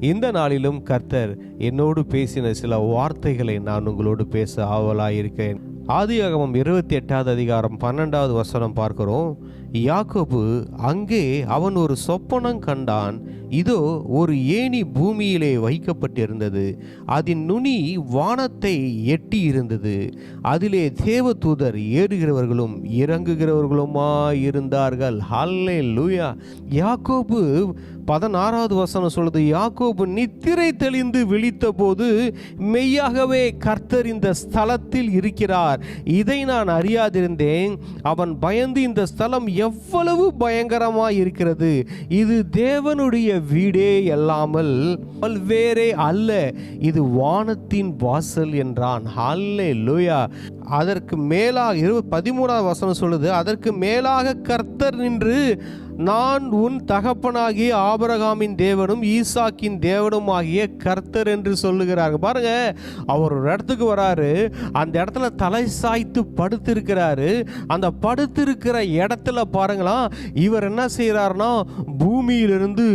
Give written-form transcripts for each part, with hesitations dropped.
இந்த நாளிலும் கர்த்தர் என்னோடு பேசின சில வார்த்தைகளை நான் உங்களோடு பேச ஆவலாயிருக்கிறேன். ஆதியாகமம் 28வது அதிகாரம் 12வது வசனம் பார்க்கிறோம். யாக்கோபு அங்கே அவன் ஒரு சொப்பனம் கண்டான். இதோ ஒரு ஏணி பூமியிலே வைக்கப்பட்டிருந்தது, அதன் நுனி வானத்தை எட்டி இருந்தது, அதிலே தேவதூதர் ஏறுகிறவர்களும் இறங்குகிறவர்களுமாயிருந்தார்கள். ஹல்லேலூயா. யாக்கோபு 16வது வசனம் சொல்லுது, யாக்கோபு நித்திரை தெளிந்து விழித்த போது மெய்யாகவே கர்த்தர் இந்த ஸ்தலத்தில் இருக்கிறார், இதை நான் அறியாதிருந்தேன். அவன் பயந்து இந்த ஸ்தலம் எவ்வளவு பயங்கரமாய் இருக்கிறது, இது தேவனுடைய வீடே அல்லாமல் வேறே அல்ல, இது வானத்தின் வாசல் என்றான். ஹல்லேலூயா. அதற்கு மேலாக 13வது வசனம் சொல்லுது, அதற்கு மேலாக கர்த்தர் நின்று, நான் உன் தகப்பனாகிய ஆபிரகாமின் தேவனும் ஈசாக்கின் தேவனும் ஆகிய கர்த்தர் என்று சொல்லுகிறாங்க. பாருங்க, அவர் ஒரு இடத்துக்கு வராரு, அந்த இடத்துல தலை சாய்த்து படுத்திருக்கிறாரு. அந்த படுத்திருக்கிற இடத்துல பாருங்களா, இவர் என்ன செய்யறாருன்னா பூமியிலிருந்து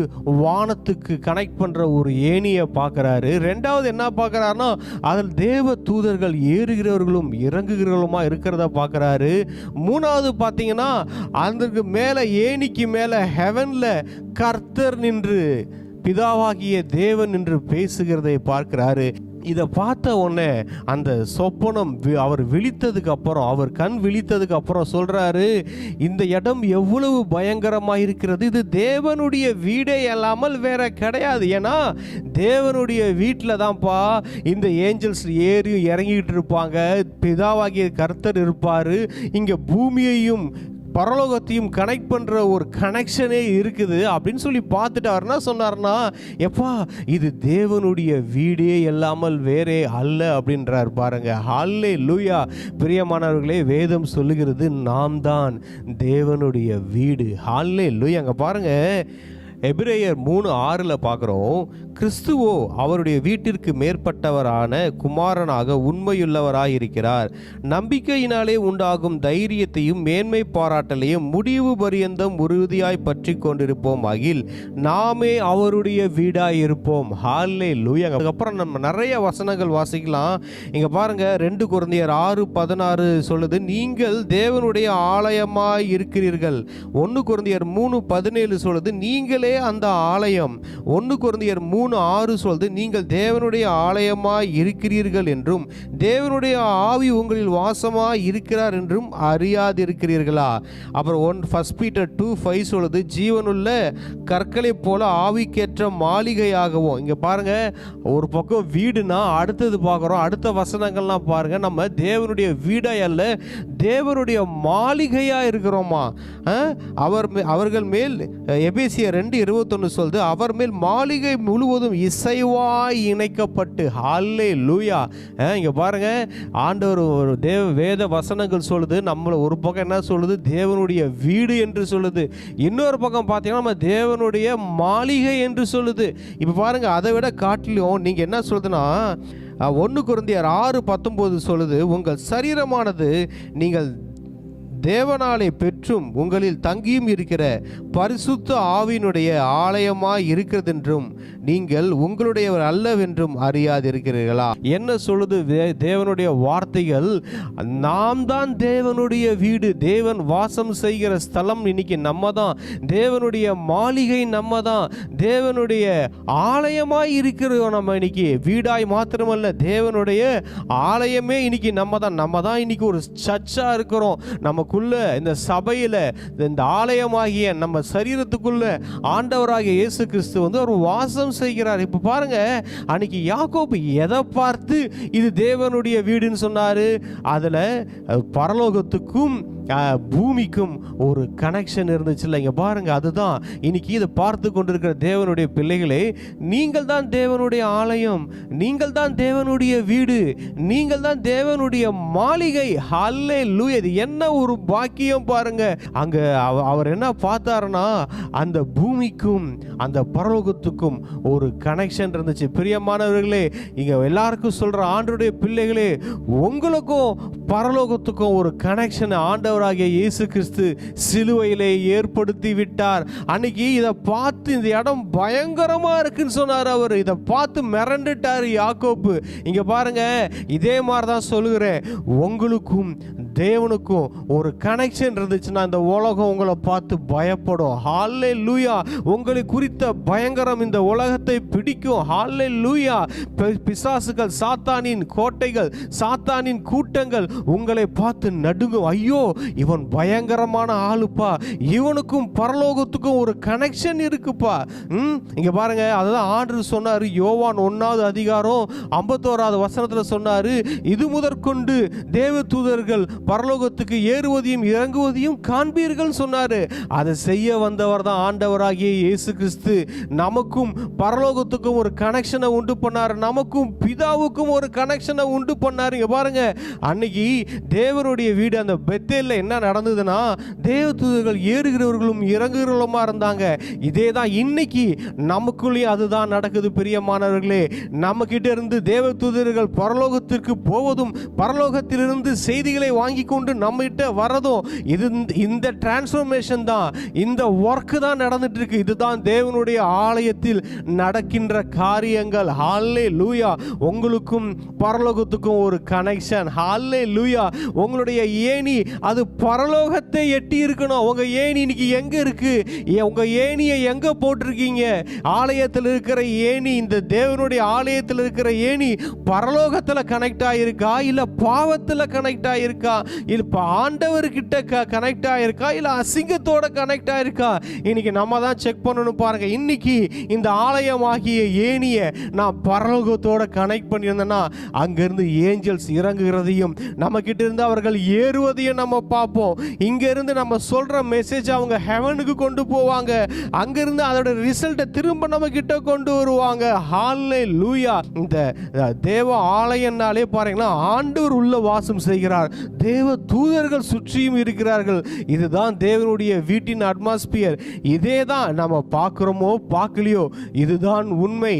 வானத்துக்கு கனெக்ட் பண்ற ஒரு ஏணியை பார்க்கிறாரு. ரெண்டாவது என்ன பார்க்கிறாருன்னா, அதில் தேவ தூதர்கள் ஏறுகிறவர்களும் இறங்குகிறவர்களுமா இருக்கிறத பார்க்கிறாரு. மூணாவது பார்த்தீங்கன்னா, அதற்கு மேலே ஏணிக்கு மேல ஹெவன்ல கர்த்தர் நின்று, பிதாவாகிய தேவன் நின்று பேசுகிறதை பார்க்கிறாரு. இதை பார்த்த உடனே அந்த சொப்பனம் அவர் விழித்ததுக்கு அப்புறம், அவர் கண் விழித்ததுக்கு அப்புறம் சொல்றாரு, இந்த இடம் எவ்வளவு பயங்கரமாக இருக்கிறது, இது தேவனுடைய வீடே அல்லாமல் வேற கிடையாது. ஏன்னா தேவனுடைய வீட்டில் தான்ப்பா இந்த ஏஞ்சல்ஸ் ஏறி இறங்கிட்டு இருப்பாங்க, பிதாவாகிய கர்த்தர் இருப்பார், இங்கே பூமியையும் பரலோகத்தையும் கனெக்ட் பண்ணுற ஒரு கனெக்ஷனே இருக்குது அப்படின்னு சொல்லி பார்த்துட்டு அவர் என்ன சொன்னார்னா, எப்பா இது தேவனுடைய வீடே இல்லாமல் வேறே அல்ல அப்படின்றார். பாருங்க, ஹல்லேலூயா. பிரியமானவர்களே, வேதம் சொல்லுகிறது நாம் தான் தேவனுடைய வீடு. ஹல்லேலூயா. அங்கே பாருங்க, எபிரேயர் 3:6 பார்க்குறோம், கிறிஸ்துவோ அவருடைய வீட்டிற்கு மேற்பட்டவரான குமாரனாக உண்மையுள்ளவராயிருக்கிறார். நம்பிக்கையினாலே உண்டாகும் தைரியத்தையும் மேன்மை பாராட்டலையும் முடிவு பரியந்தம் உறுதியாய் பற்றி கொண்டிருப்போம் ஆகில் நாமே அவருடைய வீடாய் இருப்போம். ஹல்லேலூயா. அதுக்கப்புறம் நம்ம நிறைய வசனங்கள் வாசிக்கலாம். இங்க பாருங்க, 2 கொரிந்தியர் 6:16 சொல்லுது, நீங்கள் தேவனுடைய ஆலயமாய் இருக்கிறீர்கள். 1 கொரிந்தியர் 3:17 சொல்லுது, நீங்களே அந்த ஆலயம். 1 கொரிந்தியர் 3:6 சொல்லுது, நீங்கள் தேவனுடைய ஆலயமாய் இருக்கிறீர்கள் என்றும் தேவனுடைய ஆவி உங்களில் வாசமாய் இருக்கிறார் என்றும் அறியாதிருக்கிறீர்களா? அப்புறம் 1 பீட்டர் 2:5 சொல்லுது, ஜீவனுள்ள கற்களை போல ஆவிக்கேற்ற மாளிகையாகவும். இங்க பாருங்க, ஒரு பக்கம் வீடுனா அடுத்தது பார்க்குறோம், அடுத்த வசனங்கள்லாம் பாருங்க, நம்ம தேவனுடைய வீடா அல்ல, தேவனுடைய மாளிகையா இருக்கிறோமா. அவர்கள் மேல் எபேசியர் 2:21 சொல்லுது, அவர் மேல் மாளிகை முழுவதும் இசைவாய் இணைக்கப்பட்டு. ஹல்லேலூயா. இங்க பாருங்க, ஆண்டவர் ஒரு வேத வசனங்கள் சொல்லுது, நம்மள ஒரு பக்கம் என்ன சொல்லுது, தேவனுடைய வீடு என்று சொல்லுது, இன்னொரு பக்கம் பார்த்தீங்கன்னா நம்ம தேவனுடைய மாளிகை என்று சொல்லுது. இப்போ பாருங்க, அதை விட காட்டிலும் நீங்க என்ன சொல்லுதுன்னா, 1 கொரிந்தியர் 6:19 சொல்லுது, உங்கள் சரீரமானது நீங்கள் தேவனாலே பெற்றும் உங்களில் தங்கியும் இருக்கிற பரிசுத்த ஆவியினுடைய ஆலயமாய் இருக்கிறதென்றும் நீங்கள் உங்களுடையவர் அல்லவென்றும் அறியாதிருக்கிறீர்களா? என்ன சொல்லுது தேவனுடைய வார்த்தைகள்? நாம் தான் தேவனுடைய வீடு, தேவன் வாசம் செய்கிற ஸ்தலம் இன்னைக்கு நம்ம தான், தேவனுடைய மாளிகை நம்ம தான், தேவனுடைய ஆலயமாய் இருக்கிறோம் நம்ம. இன்னைக்கு வீடாய் மாத்திரமல்ல, தேவனுடைய ஆலயமே இன்னைக்கு நம்ம தான் இன்னைக்கு ஒரு சர்ச்சா இருக்கிறோம். நமக்குள்ள இந்த சபையில இந்த ஆலயமாகிய நம்ம சரீரத்துக்குள்ள ஆண்டவராகிய இயேசு கிறிஸ்து வந்து ஒரு வாசம் செய்கிறார். இப்ப பாருங்க, அன்னைக்கு யாக்கோபு எதை பார்த்து இது தேவனுடைய வீடுன்னு சொன்னாரு? அதுல பரலோகத்துக்கும் பூமிக்கும் ஒரு கனெக்ஷன் இருந்துச்சு இல்லை? இங்க பாருங்க, அதுதான் இன்னைக்கு இதை பார்த்து கொண்டிருக்கிற தேவனுடைய பிள்ளைகளே, நீங்கள் தான் தேவனுடைய ஆலயம், நீங்கள் தான் தேவனுடைய வீடு, நீங்கள் தான் தேவனுடைய மாளிகை. ஹல்லேலூயா. இது என்ன ஒரு பாக்கியம் பாருங்க. அங்க அவர் என்ன பார்த்தாருன்னா, அந்த பூமிக்கும் அந்த பரலோகத்துக்கும் ஒரு கனெக்ஷன் இருந்துச்சு. பிரியமானவர்களே, இங்க எல்லாருக்கும் சொல்ற ஆண்டவருடைய பிள்ளைகளே, உங்களுக்கும் பரலோகத்துக்கும் ஒரு கனெக்ஷன் ஆண்டவர் ஆண்டவராகிய இயேசு கிறிஸ்து சிலுவையிலே ஏற்படுத்தி விட்டார். அன்னைக்கு இதை பார்த்து இந்த இடம் பயங்கரமா இருக்குன்னு சொன்னார். அவர் இதை பார்த்து மிரண்டுட்டார் யாக்கோப்பு. இங்க பாருங்க, இதே மாதிரி தான் சொல்லுகிறேன், உங்களுக்கும் தேவனுக்கும் ஒரு கனெக்ஷன் இருந்துச்சுன்னா இந்த உலகம் உங்களை பார்த்து பயப்படும். ஹல்லேலூயா. உங்களை குறித்த பயங்கரம் இந்த உலகத்தை பிடிக்கும். ஹல்லேலூயா. பிசாசுகள், சாத்தானின் கோட்டைகள், சாத்தானின் கூட்டங்கள் உங்களை பார்த்து நடுங்கும். ஐயோ, இவன் பயங்கரமான ஆளுப்பா, இவனுக்கும் பரலோகத்துக்கும் ஒரு கனெக்ஷன் இருக்குப்பா. இங்க பாருங்க, அதுதான் ஆண்டவர் சொன்னாரு. யோவான் 1வது அதிகாரம் 51வது வசனத்துல சொன்னாரு, இது முதற்கொண்டு தேவ தூதர்கள் பரலோகத்துக்கு ஏறுவதையும் இறங்குவதையும் காண்பீர்கள் சொன்னாரு. அதை செய்ய வந்தவர் தான் ஆண்டவராகிய இயேசு கிறிஸ்து. நமக்கும் பரலோகத்துக்கும் ஒரு கனெக்ஷனை உண்டு பண்ணார், நமக்கும் பிதாவுக்கும் ஒரு கனெக்ஷனை உண்டு பண்ணார். இங்க பாருங்க, அன்னைக்கு தேவனுடைய வீடு அந்த பெத்தேல்ல என்ன நடந்ததுன்னா, தேவ தூதர்கள் ஏறுகிறவர்களும் இறங்குகிறவர்களுமா இருந்தாங்க. இதே தான் இன்னைக்கு நமக்குள்ளேயும் அதுதான் நடக்குது பிரியமானவர்களே. நம்ம கிட்ட இருந்து தேவ தூதர்கள் பரலோகத்திற்கு போவதும் பரலோகத்திலிருந்து செய்திகளை வாங்கி கொண்டு நம்ம கிட்ட வரதும் இந்த டிரான்ஸ்ஃபர்மேஷன் தான், இந்த ஒர்க் தான் நடந்துட்டு இருக்கு. இதுதான் தேவனுடைய ஆலயத்தில் நடக்கின்ற காரியங்கள். ஹல்லேலூயா. உங்களுக்கும் பரலோகத்துக்கும் ஒரு கனெக்ஷன். ஹல்லேலூயா. உங்களுடைய ஏணி அது பரலோகத்தை எட்டி இருக்கணும். உங்க ஏணி இன்னைக்கு எங்க இருக்கு? உங்க ஏணியை எங்க போட்டிருக்கீங்க? ஆலயத்தில் இருக்கிற ஏணி, இந்த தேவனுடைய ஆலயத்தில் இருக்கிற ஏணி பரலோகத்தில் கனெக்ட் ஆயிருக்கா, இல்ல பாவத்தில் கனெக்ட் ஆயிருக்கா, இல்ல ஆண்டவர்கிட்ட கனெக்ட் ஆயிருக்கா, இல்ல அசிங்கத்தோட கனெக்ட் ஆயிருக்கா? இன்னைக்கு நம்ம தான் செக் பண்ணணும். பாருங்க, இன்னைக்கு இந்த ஆலயமாகிய ஏணியை நான் பரலோகத்தோட கனெக்ட் பண்ணியிருந்தேன்னா அங்கிருந்து ஏஞ்சல்ஸ் இறங்குகிறதையும் நம்ம கிட்ட இருந்து அவர்கள் ஏறுவதையும் நம்ம பார்ப்போம். இங்க இருந்து நம்ம சொல்ற மெசேஜ் அவங்க ஹெவனுக்கு கொண்டு போவாங்க. அங்கிருந்து அதோட ரிசல்ட்டை திரும்ப நம்ம கிட்ட கொண்டு வருவாங்க. ஹல்லேலூயா. இந்த தேவ ஆலயம்னாலே பாருங்களா, ஆண்டவர் உள்ள வாசம் செய்கிறார், தேவ தூதர்கள் சுற்றியும் இருக்கிறார்கள். இதுதான் தேவனுடைய வீட்டின் அட்மாஸ்பியர். இதே தான் நம்ம பார்க்கிறோமோ பார்க்கலையோ, இதுதான் உண்மை.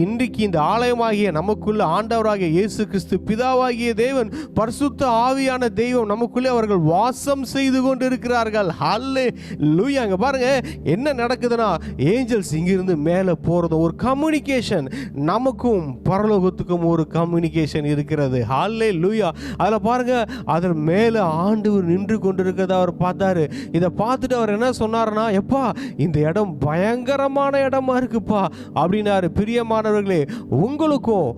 இன்றைக்கு இந்த ஆலயமாகிய நமக்குள்ள ஆண்டவராகிய இயேசு கிறிஸ்து, பிதாவாகிய தேவன், பரிசுத்த ஆவியான தெய்வம் நமக்குள்ளே அவர்கள் வாசம் செய்து கொண்டு இருக்கிறார்கள். ஹல்லேலூயா. அங்க பாருங்க என்ன நடக்குதுன்னா, ஏஞ்சல்ஸ் இங்கிருந்து மேலே போறது ஒரு கம்யூனிகேஷன். நமக்கும் பரலோகத்துக்கும் ஒரு கம்யூனிகேஷன் இருக்கிறது. ஹல்லேலூயா. அதில் பாருங்க, அதில் மேலே ஆண்டவர் நின்று கொண்டிருக்கிறத அவர் பார்த்தாரு. இதை பார்த்துட்டு அவர் என்ன சொன்னார்னா, எப்பா இந்த இடம் பயங்கரமான இடமா இருக்குப்பா அப்படின்னாரு. பிரியமானவர்களே, உங்களுக்கும்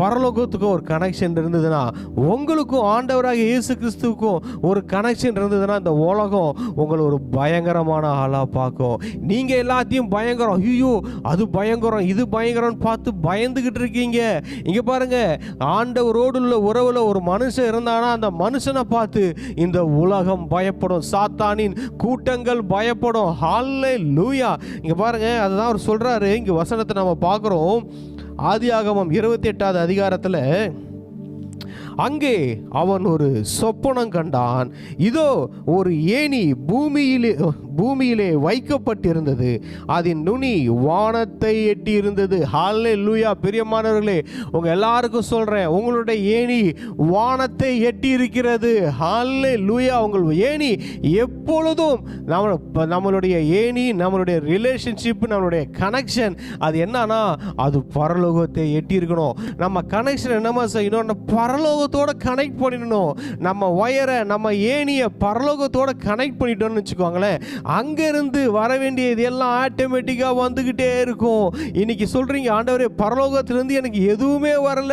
பரலோகத்துக்கும் ஒரு கனெக்ஷன் இருந்ததுன்னா, உங்களுக்கும் ஆண்டவராக இயேசு கிறிஸ்துவுக்கும் ஒரு கனெக்ஷன் இருந்ததுன்னா, இந்த உலகம் உங்களை ஒரு பயங்கரமான ஆளா பார்க்கும். நீங்க எல்லாத்தையும் பயங்கரம், ஐயோ அது பயங்கரம் இது பயங்கரம் பார்த்து பயந்துகிட்டு இருக்கீங்க. இங்க பாருங்க, ஆண்டவரோடு உள்ள உறவுல ஒரு மனுஷன் இருந்தானா அந்த மனுஷனை பார்த்து இந்த உலகம் பயப்படும், சாத்தானின் கூட்டங்கள் பயப்படும். ஹல்லேலூயா. இங்க பாருங்க, அதுதான் அவர் சொல்றாரு. இங்க வசனத்தை நம்ம பார்க்கிறோம். ஆதியாகமம் 28வது அதிகாரத்தில், அங்கே அவன் ஒரு சொப்பனம் கண்டான். இதோ ஒரு ஏணி பூமியிலே வைக்கப்பட்டிருந்தது, அதன் நுனி வானத்தை எட்டி இருந்தது. ஹல்லேலூயா. பிரியமானவர்களே, உங்க எல்லாருக்கும் சொல்றேன், உங்களுடைய ஏணி வானத்தை எட்டி இருக்கிறது. ஹல்லேலூயா. உங்கள் ஏணி எப்பொழுதும் நம்மளுடைய ஏணி, நம்மளுடைய ரிலேஷன்ஷிப், நம்மளுடைய கனெக்ஷன் அது என்னன்னா, அது பரலோகத்தை எட்டி இருக்கணும். நம்ம கனெக்ஷன் என்னமா செய்யணும், பரலோகத்தோட கனெக்ட் பண்ணிடணும். நம்ம வயரை, நம்ம ஏணியை பரலோகத்தோட கனெக்ட் பண்ணிட்டோம்னு வச்சுக்கோங்களேன், அங்கிருந்து வர வேண்டியது எல்லாம் ஆட்டோமேட்டிக்காக வந்துக்கிட்டே இருக்கும். இன்னைக்கு சொல்றீங்க, ஆண்டவரே பரலோகத்திலிருந்து எனக்கு எதுவுமே வரல,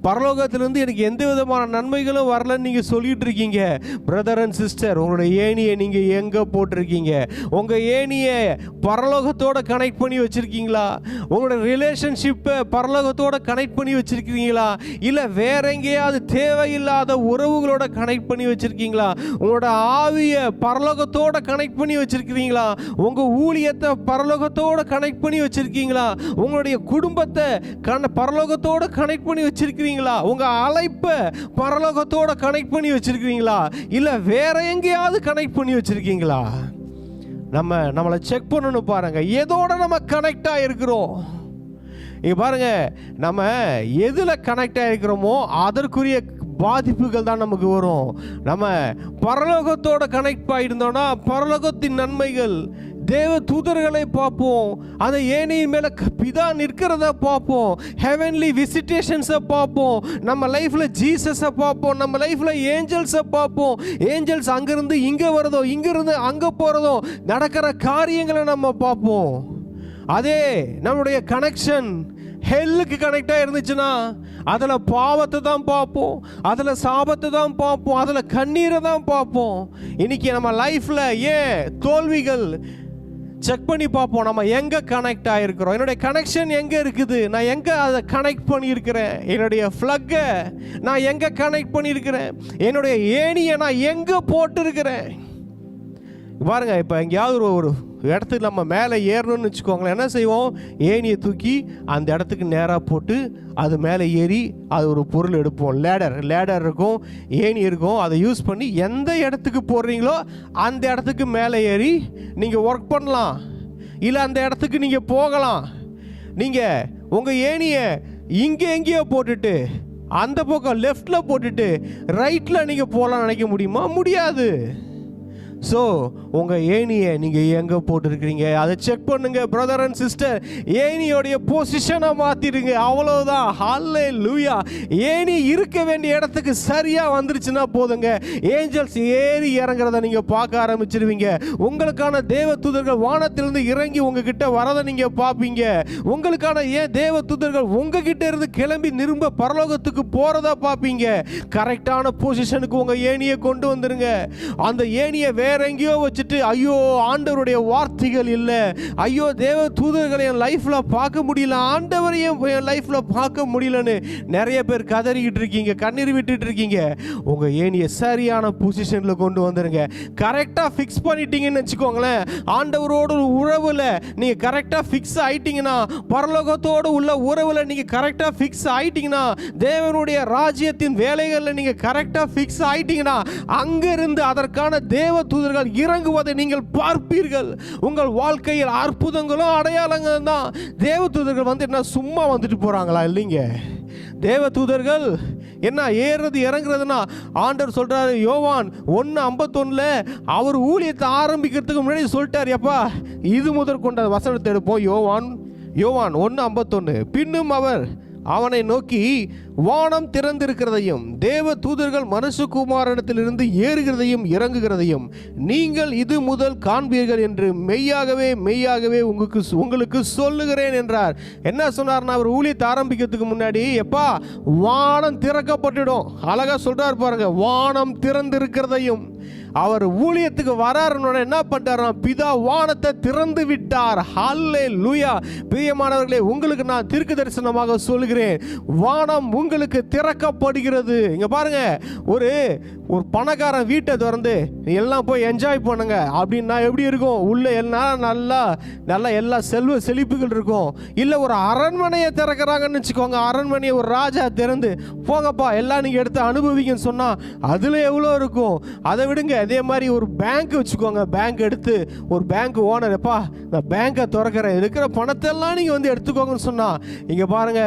பரலோகத்திலிருந்து எனக்கு எந்த விதமான நன்மைகளும் வரலன்னு நீங்கள் சொல்லிட்டு இருக்கீங்க. பிரதர் அண்ட் சிஸ்டர், உங்களுடைய ஏணியை நீங்கள் எங்கே போட்டிருக்கீங்க? உங்கள் ஏணியை பரலோகத்தோட கனெக்ட் பண்ணி வச்சிருக்கீங்களா? உங்களோட ரிலேஷன்ஷிப்பை பரலோகத்தோட கனெக்ட் பண்ணி வச்சிருக்கீங்களா? இல்லை வேற எங்கேயாவது தேவையில்லாத உறவுகளோட கனெக்ட் பண்ணி வச்சிருக்கீங்களா? உங்களோட ஆவியை பரலோகத்தோட கனெக்ட் பண்ணி வச்சிருக்கீங்களா? உங்க ஊழியத்தை பரலோகத்தோட கனெக்ட் பண்ணி வச்சிருக்கீங்களா? உங்களுடைய குடும்பத்தை பரலோகத்தோட கனெக்ட் பண்ணி வச்சிருக்கீங்களா? உங்க அழைப்பை பரலோகத்தோட கனெக்ட் பண்ணி வச்சிருக்கீங்களா? இல்ல வேற எங்கேயாவது கனெக்ட் பண்ணி வச்சிருக்கீங்களா? நம்மளை செக் பண்ணணும். பாருங்க, எதோட நம்ம கனெக்ட் ஆகிருக்கிறோம். இங்க பாருங்க, நம்ம எதுல கனெக்ட் ஆகிருக்கிறோமோ அதற்குரிய பாதிப்புகள் தான் நமக்கு வரும். நம்ம பரலோகத்தோட கனெக்ட் ஆகியிருந்தோம்னா பரலோகத்தின் நன்மைகள், தேவ தூதர்களை பார்ப்போம், அந்த ஏணியின் மேலே பிதா நிற்கிறத பார்ப்போம், ஹெவன்லி விசிட்டேஷன்ஸை பார்ப்போம், நம்ம லைஃப்பில் ஜீசஸை பார்ப்போம், நம்ம லைஃப்பில் ஏஞ்சல்ஸை பார்ப்போம். ஏஞ்சல்ஸ் அங்கேருந்து இங்கே வரதோ, இங்கேருந்து அங்கே போகிறதோ, நடக்கிற காரியங்களை நம்ம பார்ப்போம். அதே நம்மளுடைய கனெக்ஷன் ஹெல்லுக்கு கனெக்டாக இருந்துச்சுன்னா அதில் பாவத்தை தான் பார்ப்போம், அதில் சாபத்தை தான் பார்ப்போம், அதில் கண்ணீரை தான் பார்ப்போம். இன்னைக்கு நம்ம லைஃப்பில் ஏன் தோல்விகள் செக் பண்ணி பார்ப்போம். நம்ம எங்கே கனெக்ட் ஆகிருக்கிறோம், என்னுடைய கனெக்ஷன் எங்கே இருக்குது, நான் எங்கே அதை கனெக்ட் பண்ணியிருக்கிறேன், என்னுடைய ஃப்ளக்கை நான் எங்கே கனெக்ட் பண்ணியிருக்கிறேன், என்னுடைய ஏணியை நான் எங்கே போட்டிருக்கிறேன். பாருங்க, இப்போ எங்கேயாவது ஒரு இடத்துக்கு நம்ம மேலே ஏறணும்னு வச்சுக்கோங்களேன், என்ன செய்வோம், ஏணியை தூக்கி அந்த இடத்துக்கு நேராக போட்டு அது மேலே ஏறி அது ஒரு பொருள் எடுப்போம். லேடர் இருக்கும், ஏணி இருக்கும், அதை யூஸ் பண்ணி எந்த இடத்துக்கு போடுறீங்களோ அந்த இடத்துக்கு மேலே ஏறி நீங்கள் ஒர்க் பண்ணலாம், இல்லை அந்த இடத்துக்கு நீங்கள் போகலாம். நீங்கள் உங்கள் ஏணியை இங்கே எங்கேயோ போட்டுட்டு அந்த பக்கம் லெஃப்டில் போட்டுட்டு ரைட்டில் நீங்கள் போகலான்னு நினைக்க முடியுமா? முடியாது. ஸோ உங்கள் ஏணியை நீங்கள் எங்கே போட்டுருக்கிறீங்க அதை செக் பண்ணுங்க பிரதர் அண்ட் சிஸ்டர். ஏணியோடைய பொசிஷனை மாற்றிடுங்க, அவ்வளோதான். ஹல்லேலூயா. ஏணி இருக்க வேண்டிய இடத்துக்கு சரியாக வந்துருச்சுன்னா போதுங்க, ஏஞ்சல்ஸ் ஏறி இறங்குறத நீங்கள் பார்க்க ஆரம்பிச்சிருவீங்க. உங்களுக்கான தேவ தூதர்கள் வானத்திலிருந்து இறங்கி உங்ககிட்ட வரதை நீங்கள் பார்ப்பீங்க. உங்களுக்கான தேவ தூதர்கள் உங்ககிட்ட இருந்து கிளம்பி திரும்ப பரலோகத்துக்கு போகிறதா பார்ப்பீங்க. கரெக்டான பொசிஷனுக்கு உங்கள் ஏணியை கொண்டு வந்துருங்க. அந்த ஏணியை வேற எங்கேயோ வச்சுட்டு ஐயோ ஆண்டவருடைய வார்த்தைகள் இல்லை, ஐயோ தேவ தூதர்களை என் லைஃப்ல பார்க்க முடியல, ஆண்டவரையும் என் லைஃப்ல பார்க்க முடியலன்னு நிறைய பேர் கதறிக்கிட்டு இருக்கீங்க, கண்ணீர் விட்டுட்டு இருக்கீங்க. உங்க ஏணியை சரியான பொசிஷன்ல கொண்டு வந்துருங்க. கரெக்டா ஃபிக்ஸ் பண்ணிட்டீங்கன்னு வச்சுக்கோங்களேன், ஆண்டவரோட உறவுல நீங்க கரெக்டா ஃபிக்ஸ் ஆயிட்டீங்கன்னா, பரலோகத்தோடு உள்ள உறவுல நீங்க கரெக்டா ஃபிக்ஸ் ஆயிட்டீங்கன்னா, தேவனுடைய ராஜ்யத்தின் வேலைகளில் நீங்க கரெக்டா ஃபிக்ஸ் ஆயிட்டீங்கன்னா, அங்கிருந்து அதற்கான தேவ தூதர்கள் இறங்குவதை நீங்கள் பார்ப்பீர்கள். உங்கள் வாழ்க்கையில் அற்புதங்களும் அடையாளங்கள் தான். தேவ தூதர்கள் வந்து என்ன சும்மா வந்துட்டு போறாங்களா? இல்லைங்க. தேவ தூதர்கள் என்ன ஏறுறது இறங்குறதுன்னா, ஆண்டவர் சொல்றாரு யோவான் 1:51 அவர் ஊழியத்தை ஆரம்பிக்கிறதுக்கு முன்னாடி சொல்லிட்டார், எப்பா இது முதற் கொண்ட வசனத்தை எடுப்போம். யோவான் 1:51 பின்னும் அவர் அவனை நோக்கி, வானம் திறந்திருக்கிறதையும் தேவ தூதர்கள் மனுஷகுமாரனிடத்திலிருந்து ஏறுகிறதையும் இறங்குகிறதையும் நீங்கள் இது முதல் காண்பீர்கள் என்று மெய்யாகவே உங்களுக்கு சொல்லுகிறேன் என்றார். என்ன சொன்னார்னா, அவர் ஊழியத்தை ஆரம்பிக்கிறதுக்கு முன்னாடி எப்பா வானம் திறக்கப்பட்டுடும். அழகா சொல்றார் பாருங்க, வானம் திறந்திருக்கிறதையும். அவர் ஊழியத்துக்கு வராருன்னு என்ன பண்ணிட்டார், பிதா வானத்தை திறந்து விட்டார். ஹல்லேலூயா. பிரியமானவர்களே, உங்களுக்கு நான் தீர்க்க தரிசனமாக சொல்கிறேன், வானம் உங்களுக்கு திறக்கப்படுகிறது. இங்க பாருங்க, ஒரு பணக்காரன் வீட்டை திறந்து எல்லாம் போய் என்ஜாய் பண்ணுங்க அப்படின்னா எப்படி இருக்கும்? உள்ள எல்லாம் நல்லா எல்லா செல்வ செழிப்புகள் இருக்கும். இல்லை ஒரு அரண்மனையை திறக்கிறாங்கன்னு வச்சுக்கோங்க, அரண்மனையை ஒரு ராஜா திறந்து போங்கப்பா எல்லாம் நீங்கள் எடுத்து அனுபவிங்கன்னு சொன்னால் அதில் எவ்வளோ இருக்கும்? அதை விடுங்க. அதே மாதிரி ஒரு பேங்க் வச்சுக்கோங்க, பேங்க் எடுத்து ஒரு பேங்க் ஓனர், எப்பா நான் பேங்கை திறக்கிறேன், இருக்கிற பணத்தை எல்லாம் நீங்கள் வந்து எடுத்துக்கோங்கன்னு சொன்னால், இங்கே பாருங்க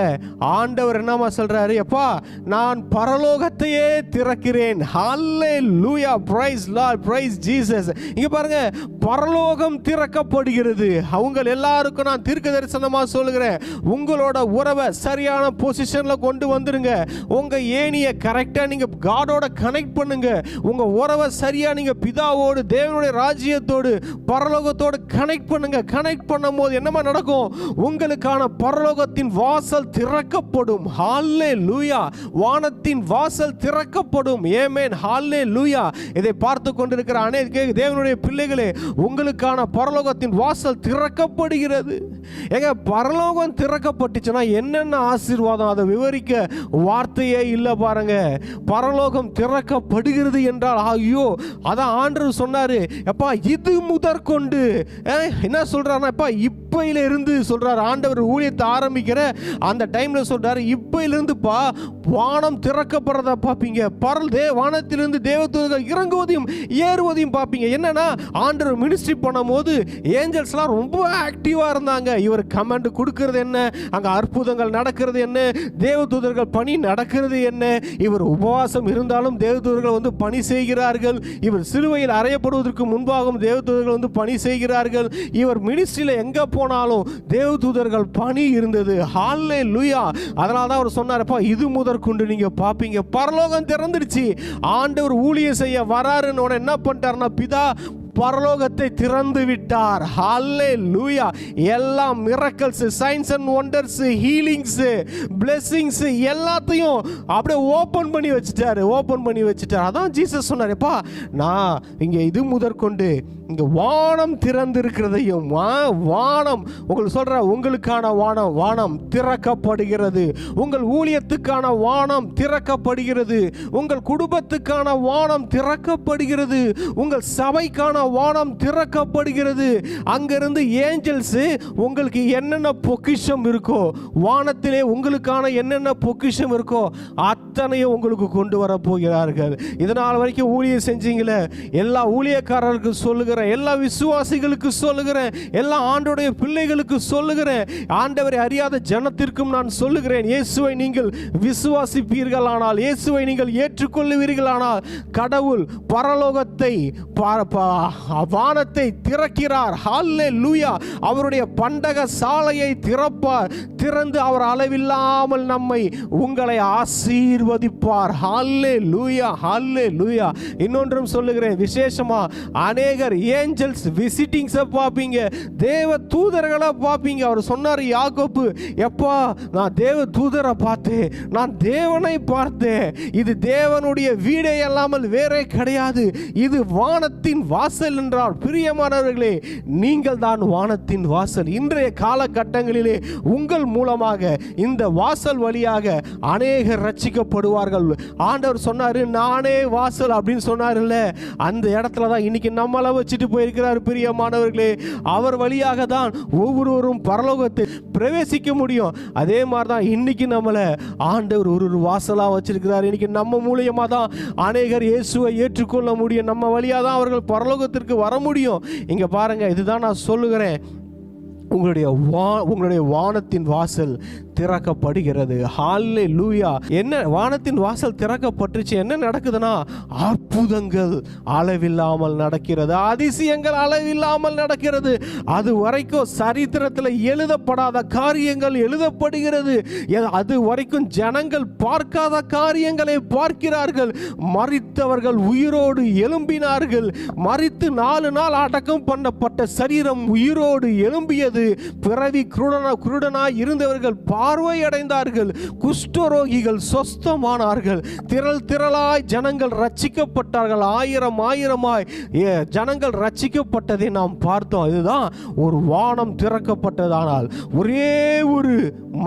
ஆண்டவர் என்னமா சொல்கிறாரு, எப்பா நான் பரலோகத்தையே திறக்கிறேன். Hallelujah. Praise Lord, praise Jesus. இங்க பாருங்க, பரலோகம் திறக்கப்படுகிறது. அவங்க எல்லாருக்கும் நான் தீர்க்க தரிசனமாக சொல்லுகிறேன், உங்களோட உறவை சரியான பொசிஷன்ல கொண்டு வந்துருங்க. உங்க ஏணியை கரெக்டா நீங்க காடோட கனெக்ட் பண்ணுங்க. உங்க உறவை சரியா நீங்க பிதாவோடு தேவனுடைய ராஜ்யத்தோடு பரலோகத்தோடு கனெக்ட் பண்ணுங்க. கனெக்ட் பண்ணும்போது என்னமா நடக்கும்? உங்களுக்கான பரலோகத்தின் வாசல் திறக்கப்படும். ஹல்லேலூயா. வானத்தின் வாசல் திறக்கப்படும். ஆமென். ஹல்லேலூயா. இதை பார்த்து கொண்டிருக்கிற அநேக தேவனுடைய பிள்ளைகளே, உங்களுக்கான பரலோகத்தின் வாசல் திறக்கப்படுகிறது. எங்க பரலோகம் திறக்கப்பட்டுச்சுன்னா என்னென்ன ஆசீர்வாதம், அதை விவரிக்க வார்த்தையே இல்லை பாருங்க. பரலோகம் திறக்கப்படுகிறது என்றால் ஐயோ, அதான் ஆண்டவர் சொன்னாரு, எப்பா இது முதற்கொண்டு என்ன சொல்றாருன்னா, எப்பா இப்பையில இருந்து சொல்றாரு ஆண்டவர் ஊழியத்தை ஆரம்பிக்கிற அந்த டைம்ல சொல்றாரு, இப்பையிலிருந்து பா வானம் திறக்கப்படுறத பார்ப்பீங்க. வானத்திலிருந்து தேவதூதர்கள் இறங்குவதையும் ஏறுவதையும் பார்ப்பீங்க. என்னன்னா, ஆண்டவர் மினிஸ்ட்ரி பண்ணும் போது ஏஞ்சல்ஸ்லாம் ரொம்ப ஆக்டிவா இருந்தாங்க. இவர் கமாண்ட் கொடுக்கிறது என்ன, அங்க அற்புதங்கள் நடக்கிறது என்ன, தேவதூதர்கள் பணி நடக்கிறது என்ன, இவர் உபவாசம் இருந்தாலும் தேவதூதர்கள் பணி செய்கிறார்கள், இவர் சிலுவையில் அறையப்படுவதற்கு முன்பாகவும் தேவதூதர்கள் பணி செய்கிறார்கள், இவர் மினிஸ்ட்ரியில எங்க போனாலும் தேவதூதர்கள் பணி இருந்தது. ஹல்லேலூயா. அதனால தான் அவர் சொன்னார்ப்பா, இது முதற்கொண்டு நீங்க பாப்பீங்க, பரலோகம் திறந்துடுச்சு, ஆண்டவர் ஊழியம் செய்ய வராருன்னு என்ன பண்ணிட்டாருன்னா, பிதா பரலோகத்தை திறந்து விட்டார். ஹல்லேலூயா. எல்லா miracles, science and wonders, healings, blessings எல்லாத்தையும் அப்படியே ஓபன் பண்ணி வச்சுட்டார். அதான் ஜீசஸ் சொன்னாருப்பா, நான் இங்க இது முதற்கொண்டு இங்க வானம் திறந்து இருக்கிறதையும், வானம் உங்களுக்கு சொல்ற, உங்களுக்கான வானம் திறக்கப்படுகிறது, உங்கள் ஊழியத்துக்கான வானம் திறக்கப்படுகிறது, உங்கள் குடும்பத்துக்கான வானம் திறக்கப்படுகிறது, உங்கள் சபைக்கான வானம் திறக்கப்படுகிறது. அங்கிருந்து ஏஞ்சல்ஸ் உங்களுக்கு என்னென்ன பொக்கிஷம் இருக்கோ, வானத்திலே உங்களுக்கான என்னென்ன பொக்கிஷம் இருக்கோ அத்தனையும் உங்களுக்கு கொண்டு வர போகிறார்கள். இதனால் வரைக்கும் ஊழியம் செஞ்சீங்களே, எல்லா ஊழியக்காரர்களுக்கு சொல்லுகிறேன், எல்லா விசுவாசிகளுக்கு சொல்லுகிறேன், எல்லா ஆண்டோடைய பிள்ளைகளுக்கு சொல்லுகிறேன், ஆண்டவரை அறியாத ஜனத்திற்கும் நான் சொல்லுகிறேன், இயேசுவை நீங்கள் விசுவாசிப்பீர்களானால், இயேசுவை நீங்கள் ஏற்றுக்கொள்ளுவீர்களானால், கடவுள் பரலோகத்தை வானத்தை திறக்கிறார். ஹல்லேலூயா. அவருடைய பண்டக சாலையை திறந்து அவர் அளவில்லாமல் உங்களை ஆசீர்வதிப்பார். ஹல்லேலூயா, ஹல்லேலூயா. இன்னொன்றும் சொல்லுகிறேன், விசேஷமா அநேகர் ஏஞ்சல்ஸ் விசிட்டிங்ஸ் பாப்பீங்க, தேவ தூதர்களை பாப்பீங்க. அவர் சொன்னார் யாக்கோபு, எப்பா நான் தேவ தூதரை பார்த்தேன், நான் தேவனை பார்த்தேன், இது தேவனுடைய வீடே அல்லாமல் வேறே கிடையாது, இது வானத்தின் வாசல் என்றார். பிரியமானவர்களே, நீங்கள் தான் வானத்தின் வாசல். இன்றைய காலகட்டங்களிலே உங்கள் மூலமாக இந்த வாசல் வழியாக அநேகர் ரட்சிக்கப்படுவார்கள். ஆண்டவர் சொன்னாரு, நானே வாசல் அப்படின்னு சொன்னார்ல, அந்த இடத்துல தான் இன்னைக்கு நம்மள வச்சுட்டு போயிருக்கிறார். பிரியமானவர்களே, அவர் வழியாக தான் ஒவ்வொருவரும் பரலோகத்தை பிரவேசிக்க முடியும். அதே மாதிரி தான் இன்னைக்கு நம்மளை ஆண்டவர் ஒரு வாசலா வச்சிருக்கிறார். இன்னைக்கு நம்ம மூலியமா தான் அநேகர் இயேசுவை ஏற்றுக்கொள்ள முடியும், நம்ம வழியாக தான் அவர்கள் பரலோகத்திற்கு வர முடியும். இங்க பாருங்க, இதுதான் நான் சொல்லுகிறேன், உங்களுடைய வானத்தின் வாசல் திறக்கப்படுகிறது. ஹல்லேலூயா. என்ன வானத்தின் வாசல் திறக்கப்பட்டுச்சு, என்ன நடக்குதுன்னா, அற்புதங்கள் அளவில்லாமல் நடக்கிறது, அதிசயங்கள் அளவில்லாமல் நடக்கிறது. அது வரைக்கும் சரித்திரத்தில் எழுதப்படாத காரியங்கள் எழுதப்படுகிறது. அது வரைக்கும் ஜனங்கள் பார்க்காத காரியங்களை பார்க்கிறார்கள். மரித்தவர்கள் உயிரோடு எழும்பினார்கள். மரித்து 4 நாள் அடக்கம் பண்ணப்பட்ட சரீரம் உயிரோடு எழும்பியது. பிறவி குருடனாய் இருந்தவர்கள் பார்வை அடைந்தார்கள். குஷ்டரோகிகள் சொஸ்தமானார்கள். திரளாய் ஜனங்கள் ரட்சிக்கப்பட்டார்கள். ஆயிரமாய் ஜனங்கள் ரட்சிக்கப்பட்டதை நாம் பார்த்தோம். இதுதான் ஒரு வானம் திறக்கப்பட்டதானால், ஒரே ஒரு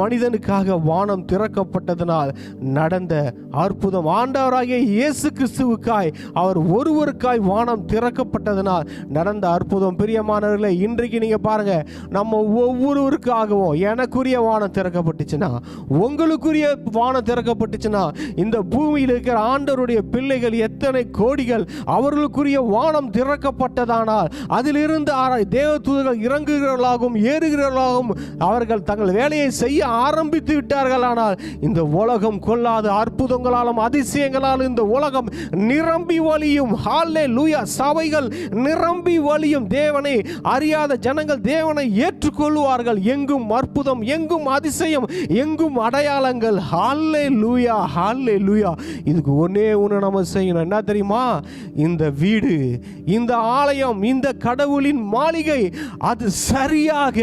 மனிதனுக்காக வானம் திறக்கப்பட்டதனால் நடந்த அற்புதம். ஆண்டவராகிய இயேசு கிறிஸ்துவுக்காய், அவர் ஒருவருக்காய் வானம் திறக்கப்பட்டதனால் நடந்த அற்புதம். பிரியமானவர்களே, இன்றைக்கு நீங்க பாருங்க, நம்ம ஒவ்வொருவருக்காகவும் எனக்குரிய வானம் திறக்கப்பட்டுச்சுன்னா, உங்களுக்குரிய வானம் திறக்கப்பட்டுச்சுன்னா, இந்த பூமியில் இருக்கிற ஆண்டவருடைய பிள்ளைகள் எத்தனை கோடிகள், அவர்களுக்குரிய வானம் திறக்கப்பட்டதானால் அதிலிருந்து தேவதூதர்கள் இறங்குகிறவர்களாகவும் ஏறுகிறவர்களாகவும் அவர்கள் தங்கள் வேலையை செய்ய ஆரம்பித்து விட்டார்கள். ஆனால் இந்த உலகம் கொள்ளாத அற்புதங்களாலும் அதிசயங்களாலும் இந்த உலகம் நிரம்பி வழியும். ஹல்லேலூயா. சபைகள் நிரம்பி வழியும். தேவனை அறியாத ஜனங்கள் தேவனை ஏற்றுக்கொள்வார்கள். எங்கும் அற்புதம், எங்கும் அதிசயம், எங்கும் அடையாளங்கள். ஹல்லேலூயா, ஹல்லேலூயா. இதுக்கு ஒண்ணே ஒன்று நம்ம செய்யணும். என்ன தெரியுமா? இந்த வீடு, இந்த ஆலயம், இந்த கடவுளின் மாளிகை அது சரியாக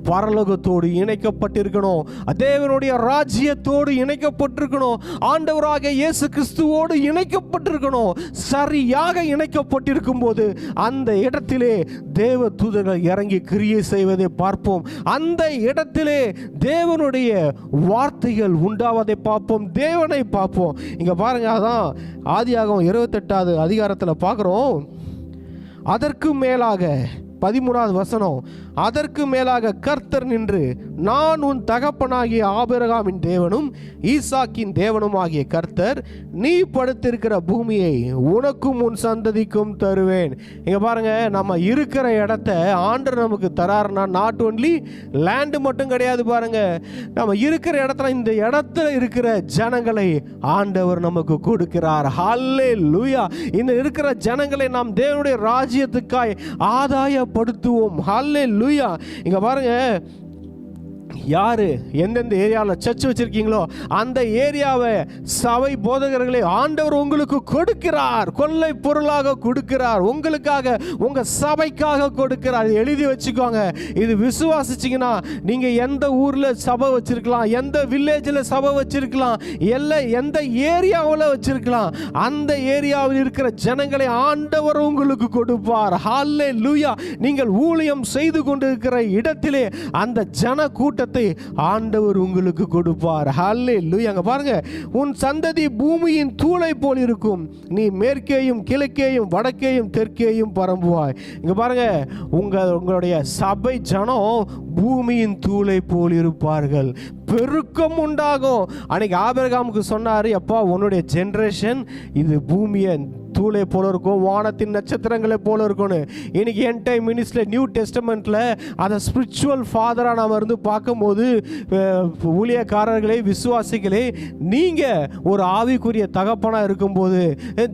பரலோகத்தோடு இணைக்கப்பட்டிருக்கணும். தேவனுடைய ராஜ்யத்தோடு இணைக்கப்பட்டிருக்கணும். ஆண்டவராக இயேசு கிறிஸ்துவோடு இணைக்கப்பட்டிருக்கணும். சரியாக இணைக்கப்பட்டிருக்கும் போது அந்த இடத்திலே தேவ தூதர்கள் இறங்கி கிரியை செய்வதை பார்ப்போம். அந்த இடத்திலே தேவனுடைய வார்த்தைகள் உண்டாவதை பார்ப்போம். தேவனை பார்ப்போம். இங்க பாருங்க, அதான் ஆதியாகமம் 28வது அதிகாரத்தில் பார்க்கிறோம். அதற்கு மேலாக 13வது வசனம், அதற்கு மேலாக கர்த்தர் நின்று, நான் உன் தகப்பனாகிய ஆபிரகாமின் தேவனும் ஈசாக்கின் தேவனும் ஆகிய கர்த்தர், நீ படுத்திருக்கிற பூமியை உனக்கும் உன் சந்ததிக்கும் தருவேன். இங்க பாருங்க, நம்ம இருக்கிற இடத்த ஆண்டவர் நமக்கு தராருன்னா நாட் ஒன்லி லேண்டு மட்டும் கிடையாது. பாருங்க, நம்ம இருக்கிற இடத்துல, இந்த இடத்துல இருக்கிற ஜனங்களை ஆண்டவர் நமக்கு கொடுக்கிறார். ஹல்லேலூயா. இந்த இருக்கிற ஜனங்களை நாம் தேவனுடைய ராஜ்யத்துக்காய் ஆதாயப்படுத்துவோம். ஹல்லேலூயா. இங்க பாருங்க, யாரு எந்தெந்த ஏரியாவில் சர்ச் வச்சிருக்கீங்களோ அந்த ஏரியாவை சபை போதகர்களை ஆண்டவர் உங்களுக்கு கொடுக்கிறார். கொள்ளை பொருளாக கொடுக்கிறார். உங்களுக்காக, உங்க சபைக்காக கொடுக்கிறார். எழுதி வச்சுக்கோங்க. இது விசுவாசிச்சீங்கன்னா நீங்க எந்த ஊர்ல சபை வச்சிருக்கலாம், எந்த வில்லேஜில் சபை வச்சிருக்கலாம், எந்த ஏரியாவில் வச்சிருக்கலாம். அந்த ஏரியாவில் இருக்கிற ஜனங்களை ஆண்டவர் உங்களுக்கு கொடுப்பார். ஹல்லேலூயா. நீங்கள் ஊழியம் செய்து கொண்டிருக்கிற இடத்திலே அந்த ஜன கூட்டத்தை ஆண்டவர் உங்களுக்கு கொடுப்பார். ஹல்லேலூயா. அங்க பாருங்க, உன் சந்ததி பூமியின் தூளை போல் இருக்கும். நீ மேற்கேயும் கிழக்கேயும் வடக்கேயும் தெற்கேயும் பரம்புவாய். இங்க பாருங்க, உங்களுடைய சபை ஜனம் பூமியின் தூளை போல் இருப்பார்கள். பெருக்கம் உண்டாகும். அன்னைக்கு ஆபிரகாமுக்கு சொன்னாரு, அப்பா உன்னுடைய ஜெனரேஷன் இது பூமியை தூளை போல இருக்கும், வானத்தின் நட்சத்திரங்களை போல இருக்கும்னு. இன்னைக்கு என் டைம் மினிஸ்ட்ரியில் நியூ டெஸ்டமெண்ட்ல அதை ஸ்பிரிச்சுவல் ஃபாதராக நாம் இருந்து பார்க்கும்போது, ஊழியக்காரர்களே, விசுவாசிகளே, நீங்க ஒரு ஆவிக்குரிய தகப்பனாக இருக்கும்போது,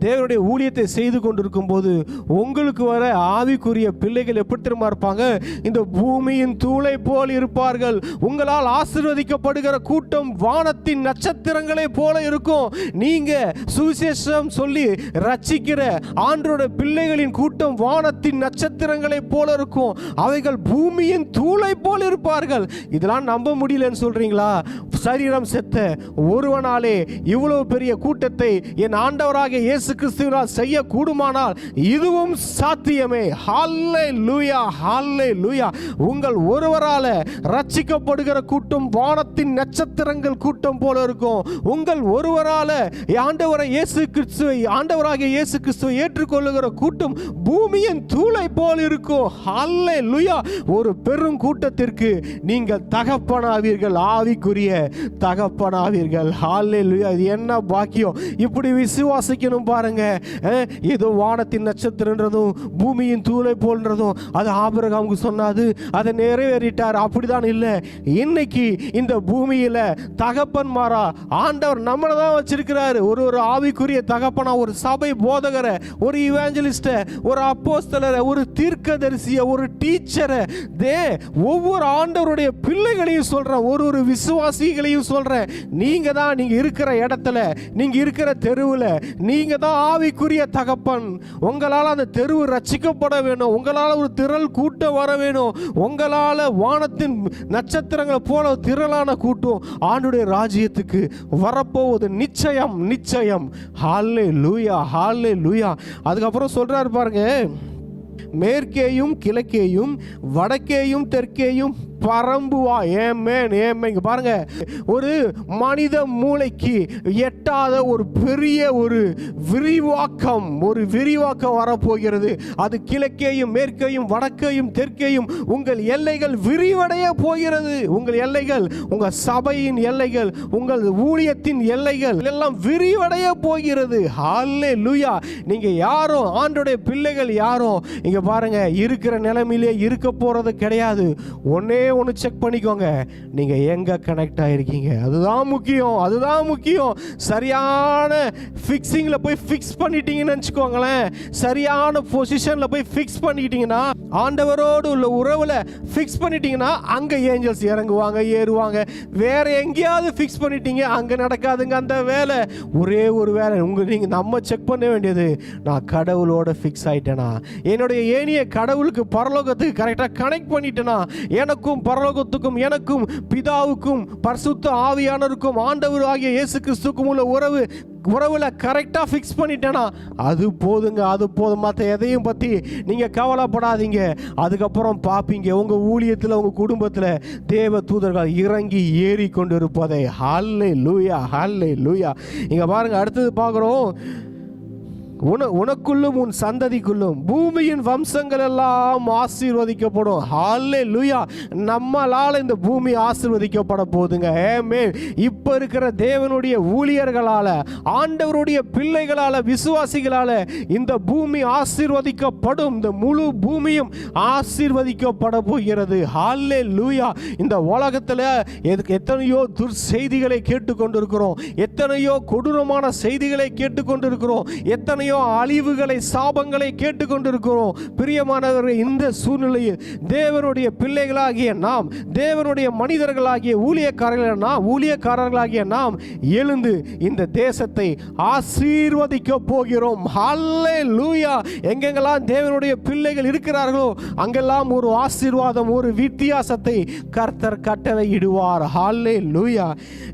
தேவனுடைய ஊழியத்தை செய்து கொண்டிருக்கும் போது உங்களுக்கு வர ஆவிக்குரிய பிள்ளைகள் எப்படி திரும்ப இருப்பாங்க? இந்த பூமியின் தூளை போல் இருப்பார்கள். உங்களால் ஆசீர்வதிக்கப்படுகிற கூட்டம் வானத்தின் நட்சத்திரங்களை போல இருக்கும். நீங்க சுவிசேஷம் சொல்லி ரட்சிக்கிற ஆண்டவருடைய பிள்ளைகளின் கூட்டம் வானத்தின் நட்சத்திரங்களை போல இருக்கும். அவைகள் பூமியின் தூளை போல இருப்பார்கள். இதெல்லாம் நம்ப முடியலன்னு சொல்றீங்களா? சரீரம் செத்த ஒருவனாலே இவ்வளவு பெரிய கூட்டத்தை என் ஆண்டவராகிய இயேசு கிறிஸ்துவினால் செய்ய கூடுமானால் இதுவும் சாத்தியமே. ஹல்லேலூயா, ஹல்லேலூயா. உங்கள் ஒருவரால ரட்சிக்கப்படுகிற கூட்டம் வானத்தின் நட்சத்திரங்கள் கூட்டம் போல இருக்கும். உங்கள் ஒருவரால ஆண்டவரை இயேசு கிறிஸ்துவை, ஆண்டவராகிய இயேசு கிறிஸ்துவை ஏற்றுக்கொள்ளுகிற கூட்டம் பூமியின் தூளை போல் இருக்கும். ஹல்லேலூயா. ஒரு பெரும் கூட்டத்திற்கு நீங்கள் தகப்பனாவீர்கள், ஆவிக்குரிய தகப்பனாவீர்கள். ஹல்லேலூயா. இது என்ன பாக்கியம்! இப்படி விசுவாசிக்கணும் பாருங்க. ஏதோ வானத்தின் நட்சத்திரன்றதும் பூமியின் தூளை போல்ன்றதும் அது ஆபிரகாமுக்கு சொன்னாது, அதை நிறைவேறிட்டார். அப்படிதான் இல்லை. இன்னைக்கு இந்த பூமியில தகப்பன்மாரா ஆண்டவர் நம்மளை தான் வச்சிருக்கிறாரு. ஒரு ஆவிக்குரிய தகப்பனா, ஒரு சபை போதகரை, ஒரு இவாஞ்சலிஸ்ட, ஒரு அப்போஸ்தலரை, ஒரு தீர்க்கதரிசியை, ஒரு டீச்சரை, ஒவ்வொரு ஆண்டவருடைய பிள்ளைகளையும் சொல்றேன், ஒரு விசுவாசிகளையும் சொல்றேன். நீங்க தான், நீங்க இருக்கிற இடத்துல, நீங்க இருக்கிற தெருவில் நீங்க தான் ஆவிக்குரிய தகப்பன். உங்களால் அந்த தெருவு ரட்சிக்கப்பட வேணும். உங்களால் ஒரு திரள் கூட்டம் வர வேணும். உங்களால் வானத்தின் நட்சத்திரங்களை போல திரளான கூட்டம் ஆண்டுடைய ராஜ்யத்துக்கு வரப்போவது நிச்சயம், நிச்சயம். ஹல்லேலூயா, ஹல்லேலூயா. அதுக்கப்புறம் சொல்றாரு பாருங்க, மேற்கேயும் கிழக்கேயும் வடக்கேயும் தெற்கேயும் பரம்புவா. ஏமேன், ஏமேன். இங்க பாருங்க, ஒரு மனித மூளைக்கு எட்டாத ஒரு பெரிய ஒரு விரிவாக்கம் வரப்போகிறது. அது கிழக்கேயும் மேற்கேயும் வடக்கேயும் தெற்கேயும் உங்கள் எல்லைகள் விரிவடைய போகிறது. உங்கள் எல்லைகள், உங்க சபையின் எல்லைகள், உங்கள் ஊழியத்தின் எல்லைகள் எல்லாம் விரிவடைய போகிறது. ஹல்லேலூயா. நீங்க யாரும், ஆண்டவருடைய பிள்ளைகள் யாரும் இங்க பாருங்க இருக்கிற நிலைமையிலே இருக்க போறது கிடையாது. ஒன்னே ஒன்று செக் பண்ணிக்கோங்க, நீங்க எங்க கனெக்ட் ஆயிருக்கீங்க. அதுதான் முக்கியம், அதுதான் முக்கியம். சரியான ஃபிக்ஸிங்ல போய் ஃபிக்ஸ் பண்ணிட்டீங்கன்னு நினைச்சுக்கோங்களேன். சரியான பொசிஷன்ல போய் ஃபிக்ஸ் பண்ணிட்டீங்கன்னா, ஆண்டவரோடு உள்ள உறவுல ஃபிக்ஸ் பண்ணிட்டீங்கன்னா, அங்க ஏஞ்சல்ஸ் இறங்குவாங்க, ஏறுவாங்க. வேற எங்கேயாவது ஃபிக்ஸ் பண்ணிட்டீங்க, அங்க நடக்காதுங்க அந்த வேலை. ஒரே ஒரு வேலை நீங்க நம்ம செக் பண்ண வேண்டியது, நான் கடவுளோட ஃபிக்ஸ் ஆயிட்டேனா, என்னுடைய ஏனிய கடவுளுக்கு பரலோகத்துக்கு கரெக்டாக கனெக்ட் பண்ணிட்டேனா, எனக்கும் பரலோகத்துக்கும் எனக்கும் பிதாவுக்கும் பரிசுத்த ஆவியானவருக்கும் ஆண்டவர் ஆகிய இயேசு கிறிஸ்துக்கும் உள்ள உறவுல கரெக்டா ஃபிக்ஸ் பண்ணிட்டேனா, அது போதுங்க, அது போதும். மற்ற எதையும் பத்தி நீங்க கவலைப்படாதீங்க. அதுக்கப்புறம் பாப்பீங்க உங்க ஊழியத்தில், உங்க குடும்பத்தில் தேவ தூதர்கள் இறங்கி ஏறி கொண்டு இருப்பதை. ஹல்லேலூயா, ஹல்லேலூயா. இங்க பாருங்க, அடுத்தது பார்க்குறோம், உனக்குள்ளும் உன் சந்ததிக்குள்ளும் பூமியின் வம்சங்கள் எல்லாம் ஆசீர்வதிக்கப்படும். ஹல்லேலூயா. நம்மளால இந்த பூமி ஆசீர்வதிக்கப்பட போகுதுங்க. ஆமென். இப்ப இருக்கிற தேவனுடைய ஊழியர்களால, ஆண்டவருடைய பிள்ளைகளால, விசுவாசிகளால இந்த பூமி ஆசீர்வதிக்கப்படும். இந்த முழு பூமியும் ஆசீர்வதிக்கப்பட போகிறது. ஹல்லேலூயா. இந்த உலகத்துல எத்தனையோ துர்செய்திகளை கேட்டுக்கொண்டிருக்கிறோம், எத்தனையோ கொடூரமான செய்திகளை கேட்டுக்கொண்டிருக்கிறோம், எத்தனையோ அழிவுகளை, சாபங்களை கேட்டுக்கொண்டிருக்கிறோம். பிரியமானவர்கள், இந்த சூழ்நிலையில் தேவனுடைய பிள்ளைகளாகிய நாம், தேவனுடைய மனிதர்களாகிய ஊழியக்காரர்களாகிய நாம் எழுந்து இந்த தேசத்தை ஆசீர்வதிக்க போகிறோம். ஹல்லேலூயா. எங்கெங்கெல்லாம் தேவனுடைய பிள்ளைகள் இருக்கிறார்களோ அங்கெல்லாம் ஒரு ஆசீர்வாதம், ஒரு வித்தியாசத்தை கர்த்தர் கட்டளையிடுவார். ஹல்லேலூயா.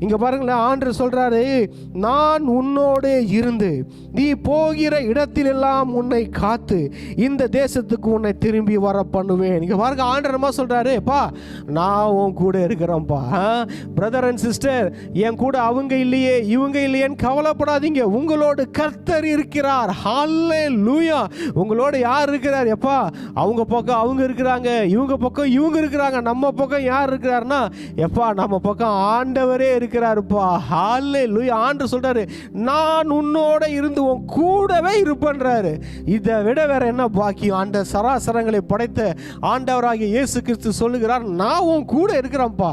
இங்க பாருங்களேன், ஆண்டவர் சொல்றாரு, நான் உன்னோடு இருந்து நீ போகிற இடத்திலெல்லாம் உன்னை காத்து இந்த தேசத்துக்கு உன்னை திரும்பி வர பண்ணுவேன். இங்க பாருங்க, ஆண்டவர் என்ன சொல்றாரு, பா நான் உன் கூட இருக்கிறேன்ப்பா. பிரதர் அண்ட் சிஸ்டர், என் கூட அவங்க இல்லையே இவங்க இல்லையேன்னு கவலைப்படாதீங்க. உங்களோடு கர்த்தர் இருக்கிறார். ஹல்லேலூயா. உங்களோட யார் இருக்கிறார்? எப்பா அவங்க பக்கம் அவங்க இருக்கிறாங்க, இவங்க பக்கம் இவங்க இருக்கிறாங்க. நம்ம பக்கம் யார் இருக்கிறார்னா, எப்பா நம்ம பக்கம் ஆண்டவரே இருக்கிறாருப்பா. ஹல்லேலூயா. ஆண்டவர் சொல்றாரு, நான் உன்னோட இருந்து உன் கூடவே இருப்பேன்றாரு. இதை விட வேற என்ன பாக்கியம்? அந்த சராசரங்களை படைத்த ஆண்டவராகிய இயேசு கிறிஸ்து சொல்லுகிறார், நான் உன் கூட இருக்கிறேன்ப்பா.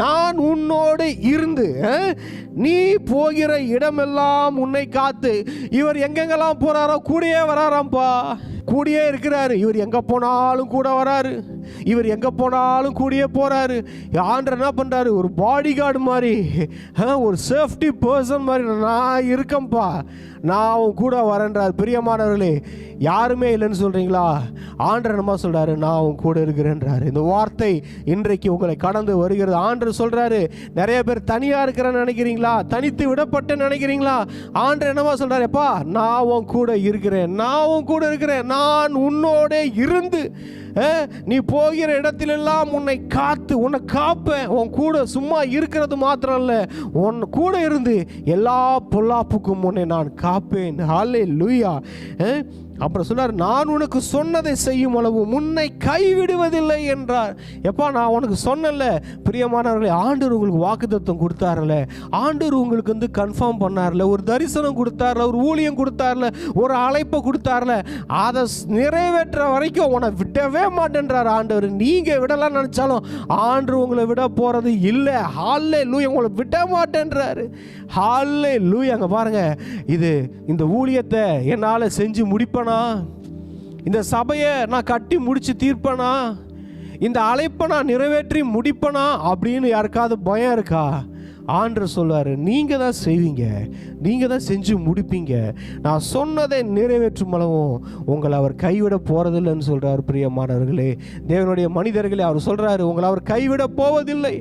நான் உன்னோடு இருந்து நீ போகிற இடமெல்லாம் உன்னை காத்து. இவர் எங்கெங்கெல்லாம் போறாரோ கூடயே வராராம்ப்பா. கூடியே இருக்கிறாரு. இவர் எங்க போனாலும் கூட வராரு, இவர் எங்க போனாலும் கூடியே போறாரு. ஆண்டவர் என்ன பண்றாரு? ஒரு பாடி கார்டு மாதிரி, ஒரு சேஃப்டி பர்சன் மாதிரி, நான் இருக்கேன்ப்பா, நான் உன் கூட வரேன்றார். பிரியமானவர்களே, யாருமே இல்லைன்னு சொல்றீங்களா? ஆண்டவர் என்ன சொல்றாரு? நான் உன் கூட இருக்கிறேன்றாரு. இந்த வார்த்தை இன்றைக்கு உங்களை கடந்து வருகிறது. ஆண்டவர் சொல்றாரு, நிறைய பேர் தனியா இருக்கிறேன்னு நினைக்கிறீங்களா? தனித்து விடப்பட்டு நினைக்கிறீங்களா? ஆண்டவர் என்னமா சொல்றாரு? எப்பா நான் உன் கூட இருக்கிறேன், நான் உன் கூட இருக்கிறேன், நான் உன்னோட இருந்து நீ போகிற இடத்திலெல்லாம் உன்னை காத்து, உன்னை காப்பேன். உன் கூட சும்மா இருக்கிறது மாத்திரம் இல்ல, உன் கூட இருந்து எல்லா பொல்லாப்புக்கும் உன்னை நான் காப்பேன். ஹல்லேலூயா. அப்புறம் சொன்னார், நான் உனக்கு சொன்னதை செய்யும் அளவு உன்னை கைவிடுவதில்லை என்றார். எப்பா நான் உனக்கு சொன்னல. பிரியமானவர்களே, ஆண்டவர் உங்களுக்கு வாக்குத்தத்தம் கொடுத்தார்ல, ஆண்டவர் உங்களுக்கு வந்து கன்ஃபார்ம் பண்ணார்ல, ஒரு தரிசனம் கொடுத்தார்ல, ஒரு ஊழியம் கொடுத்தார்ல, ஒரு அழைப்பை கொடுத்தார்ல, அதை நிறைவேற்ற வரைக்கும் உன்னை விடவே மாட்டேன்றார் ஆண்டவர். நீங்க விடலாம் நினைச்சாலும் ஆண்டவர் உங்களை விட போறது இல்லை. ஹல்லேலூயா. உங்களை விட மாட்டேன்றாரு. ஹல்லேலூயா. அங்க பாருங்க, இது இந்த ஊழியத்தை என்னால செஞ்சு முடிப்பேன், இந்த சபையை நான் கட்டி முடிச்சு தீர்ப்பனா, இந்த அழைப்பை நான் நிறைவேற்றி முடிப்பனா அப்படின்னு யாருக்காவது பயம் இருக்கா? ஆண்டவர் சொல்வாரு, நீங்க தான் செய்வீங்க, நீங்க தான் செஞ்சு முடிப்பீங்க. நான் சொன்னதை நிறைவேற்றும் அளவும் உங்களை அவர் கைவிட போறதில்லைன்னு சொல்றாரு. பிரியமானவர்களே, தேவனுடைய மனிதர்களே, அவர் சொல்றாரு, உங்களை அவர் கைவிட போவதில்லை.